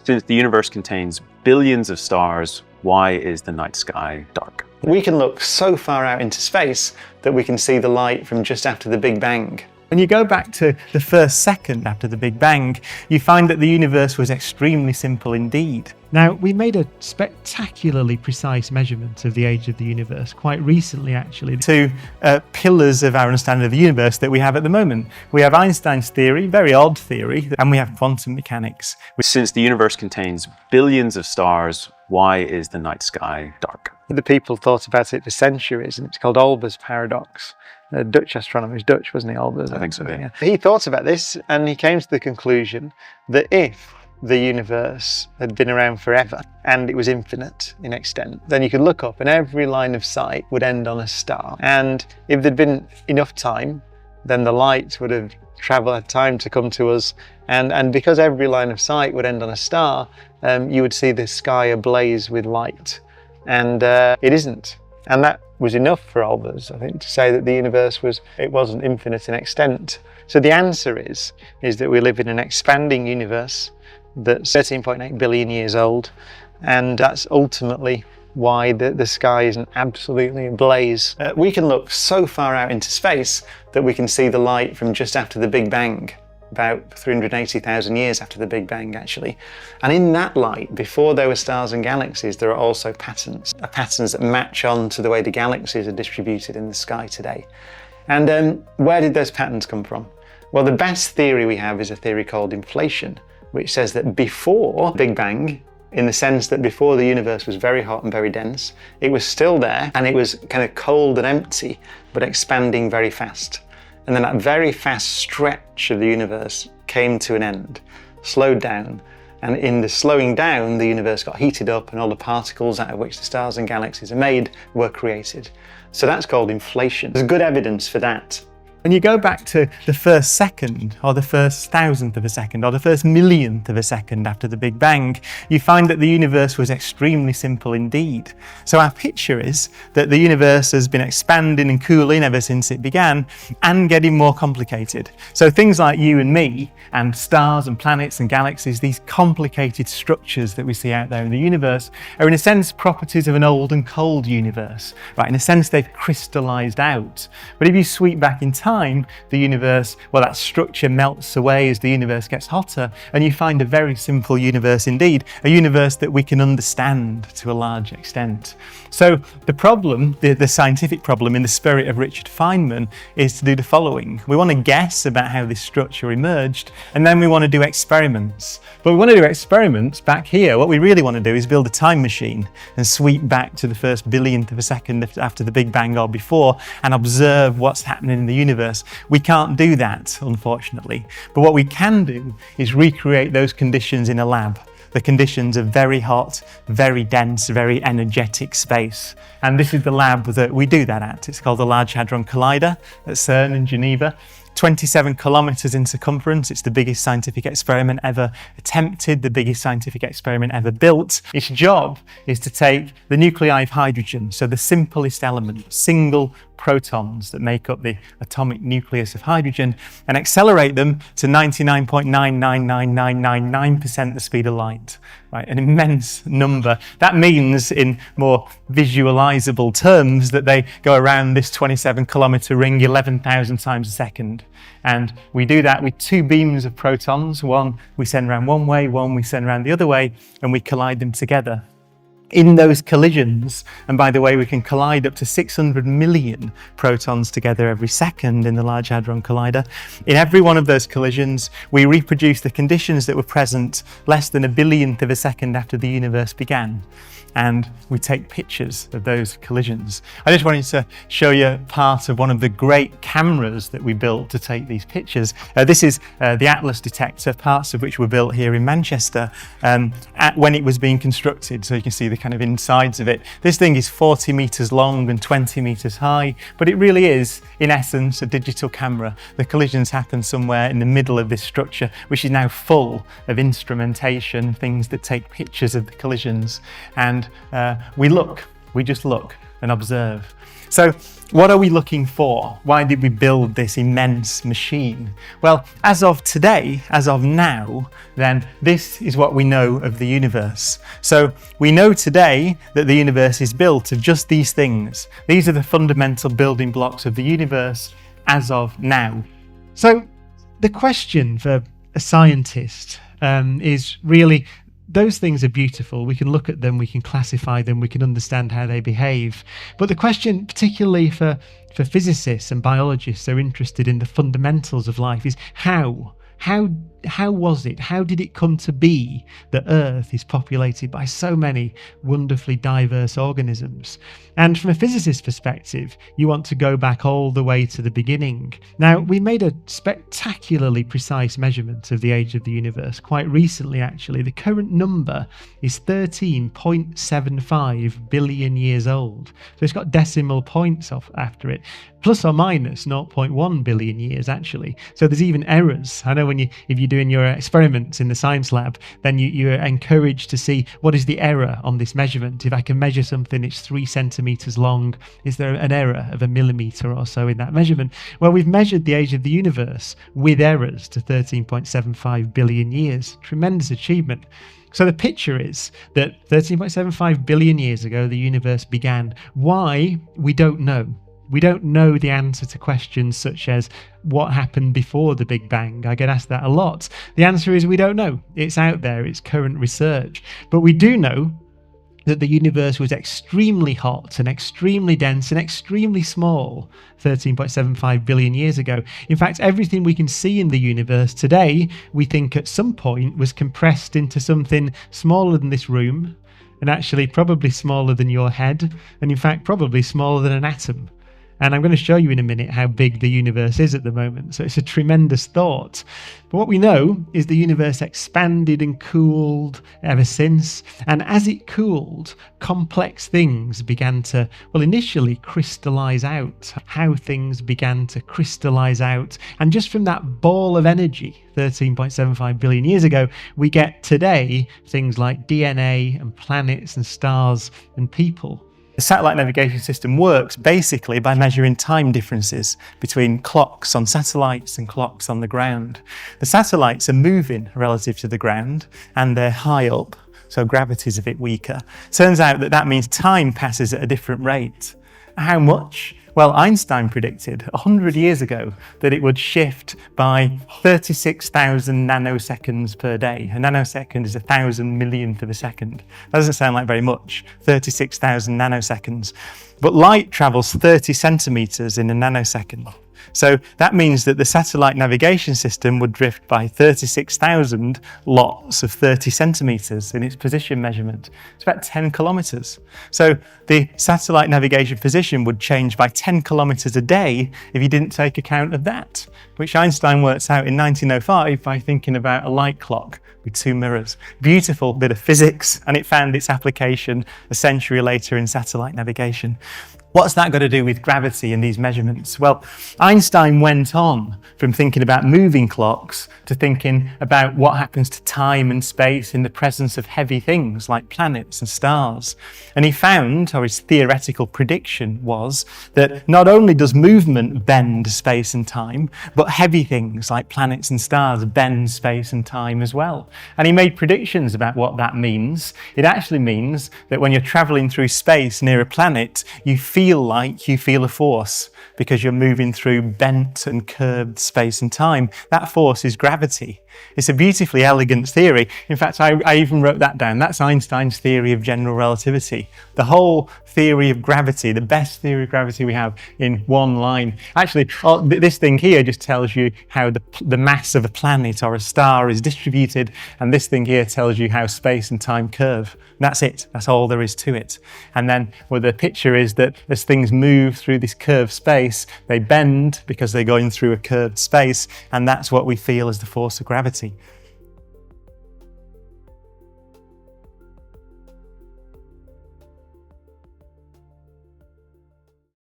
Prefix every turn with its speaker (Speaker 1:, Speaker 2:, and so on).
Speaker 1: Since the universe contains billions of stars, why is the night sky dark?
Speaker 2: We can look so far out into space that we can see the light from just after the Big Bang.
Speaker 3: When you go back to the first second after the Big Bang, you find that the universe was extremely simple indeed. Now, we made a spectacularly precise measurement of the age of the universe quite recently, actually. Two pillars of our understanding of the universe that we have at the moment. We have Einstein's theory, very odd theory, and we have quantum mechanics.
Speaker 1: Since the universe contains billions of stars, why is the night sky dark?
Speaker 2: The people thought about it for centuries, and it's called Olbers' paradox. A Dutch astronomer, he was Dutch, wasn't he, Olbers?
Speaker 1: I think so, yeah.
Speaker 2: He thought about this, and he came to the conclusion that if the universe had been around forever and it was infinite in extent, then you could look up and every line of sight would end on a star. And if there'd been enough time, then the light would have had time to come to us. And because every line of sight would end on a star, you would see the sky ablaze with light. And it isn't. And that was enough for Olbers, I think, to say that the universe wasn't infinite in extent. So the answer is that we live in an expanding universe that's 13.8 billion years old, and that's ultimately why the sky isn't absolutely ablaze. We can look so far out into space that we can see the light from just after the Big Bang, about 380,000 years after the Big Bang, actually. And in that light, before there were stars and galaxies, there are also patterns that match on to the way the galaxies are distributed in the sky today. And where did those patterns come from? Well, the best theory we have is a theory called inflation, which says that before Big Bang, in the sense that before the universe was very hot and very dense, it was still there and it was kind of cold and empty, but expanding very fast. And then that very fast stretch of the universe came to an end, slowed down, and in the slowing down, the universe got heated up and all the particles out of which the stars and galaxies are made were created. So that's called inflation. There's good evidence for that.
Speaker 3: When you go back to the first second, or the first thousandth of a second, or the first millionth of a second after the Big Bang, you find that the universe was extremely simple indeed. So our picture is that the universe has been expanding and cooling ever since it began, and getting more complicated. So things like you and me, and stars and planets and galaxies, these complicated structures that we see out there in the universe, are in a sense properties of an old and cold universe. Right? In a sense, they've crystallized out. But if you sweep back in time, the universe, well, that structure melts away as the universe gets hotter, and you find a very simple universe indeed, a universe that we can understand to a large extent. So the problem, the scientific problem in the spirit of Richard Feynman, is to do the following. We want to guess about how this structure emerged, and then we want to do experiments. But we want to do experiments back here. What we really want to do is build a time machine and sweep back to the first billionth of a second after the Big Bang or before and observe what's happening in the universe. We can't do that, unfortunately. But what we can do is recreate those conditions in a lab. The conditions of very hot, very dense, very energetic space. And this is the lab that we do that at. It's called the Large Hadron Collider at CERN in Geneva. 27 kilometers in circumference. It's the biggest scientific experiment ever attempted, the biggest scientific experiment ever built. Its job is to take the nuclei of hydrogen, so the simplest element, single protons that make up the atomic nucleus of hydrogen, and accelerate them to 99.999999% the speed of light. Right, an immense number. That means, in more visualizable terms, that they go around this 27-kilometer ring 11,000 times a second. And we do that with two beams of protons. One we send around one way, one we send around the other way, and we collide them together. In those collisions, and by the way, we can collide up to 600 million protons together every second in the Large Hadron Collider. In every one of those collisions, we reproduce the conditions that were present less than a billionth of a second after the universe began. And we take pictures of those collisions. I just wanted to show you part of one of the great cameras that we built to take these pictures. This is the Atlas detector, parts of which were built here in Manchester when it was being constructed. So you can see the kind of insides of it. This thing is 40 meters long and 20 meters high, but it really is, in essence, a digital camera. The collisions happen somewhere in the middle of this structure, which is now full of instrumentation, things that take pictures of the collisions. And we just look. and observe. So what are we looking for? Why did we build this immense machine? Well, as of today, as of now, then this is what we know of the universe. So we know today that the universe is built of just these things. These are the fundamental building blocks of the universe as of now. So the question for a scientist is really, those things are beautiful. We can look at them, we can classify them, we can understand how they behave. But the question, particularly for physicists and biologists who are interested in the fundamentals of life, is how? How was it? How did it come to be that Earth is populated by so many wonderfully diverse organisms? And from a physicist's perspective, you want to go back all the way to the beginning. Now, we made a spectacularly precise measurement of the age of the universe quite recently, actually. The current number is 13.75 billion years old. So it's got decimal points off after it, plus or minus 0.1 billion years, actually. So there's even errors. I know if you're doing your experiments in the science lab, then you're encouraged to see what is the error on this measurement. If I can measure something, it's 3 centimeters long, is there an error of a millimeter or so in that measurement? Well, we've measured the age of the universe with errors to 13.75 billion years. Tremendous achievement. So the picture is that 13.75 billion years ago, the universe began. Why? We don't know. We don't know the answer to questions such as what happened before the Big Bang. I get asked that a lot. The answer is we don't know. It's out there. It's current research. But we do know that the universe was extremely hot and extremely dense and extremely small 13.75 billion years ago. In fact, everything we can see in the universe today, we think at some point was compressed into something smaller than this room, and actually probably smaller than your head, and in fact probably smaller than an atom. And I'm going to show you in a minute how big the universe is at the moment. So it's a tremendous thought. But what we know is the universe expanded and cooled ever since. And as it cooled, complex things began to, well, initially crystallize out. How things began to crystallize out. And just from that ball of energy, 13.75 billion years ago, we get today things like DNA and planets and stars and people. The satellite navigation system works basically by measuring time differences between clocks on satellites and clocks on the ground. The satellites are moving relative to the ground and they're high up, so gravity is a bit weaker. Turns out that means time passes at a different rate. How much? Well, Einstein predicted 100 years ago that it would shift by 36,000 nanoseconds per day. A nanosecond is 1,000 millionth of a second. That doesn't sound like very much, 36,000 nanoseconds. But light travels 30 centimeters in a nanosecond. So that means that the satellite navigation system would drift by 36,000 lots of 30 centimeters in its position measurement. It's about 10 kilometers. So the satellite navigation position would change by 10 kilometers a day if you didn't take account of that, which Einstein works out in 1905 by thinking about a light clock with 2 mirrors. Beautiful bit of physics, and it found its application a century later in satellite navigation. What's that got to do with gravity and these measurements? Well, Einstein went on from thinking about moving clocks to thinking about what happens to time and space in the presence of heavy things like planets and stars. And he found, or his theoretical prediction was, that not only does movement bend space and time, but heavy things like planets and stars bend space and time as well. And he made predictions about what that means. It actually means that when you're traveling through space near a planet, you feel like you feel a force because you're moving through bent and curved space and time. That force is gravity. It's a beautifully elegant theory. In fact, I even wrote that down. That's Einstein's theory of general relativity. The whole theory of gravity, the best theory of gravity we have in one line. Actually, this thing here just tells you how the mass of a planet or a star is distributed, and this thing here tells you how space and time curve. That's it. That's all there is to it. And then the picture is that as things move through this curved space, they bend because they're going through a curved space, and that's what we feel as the force of gravity.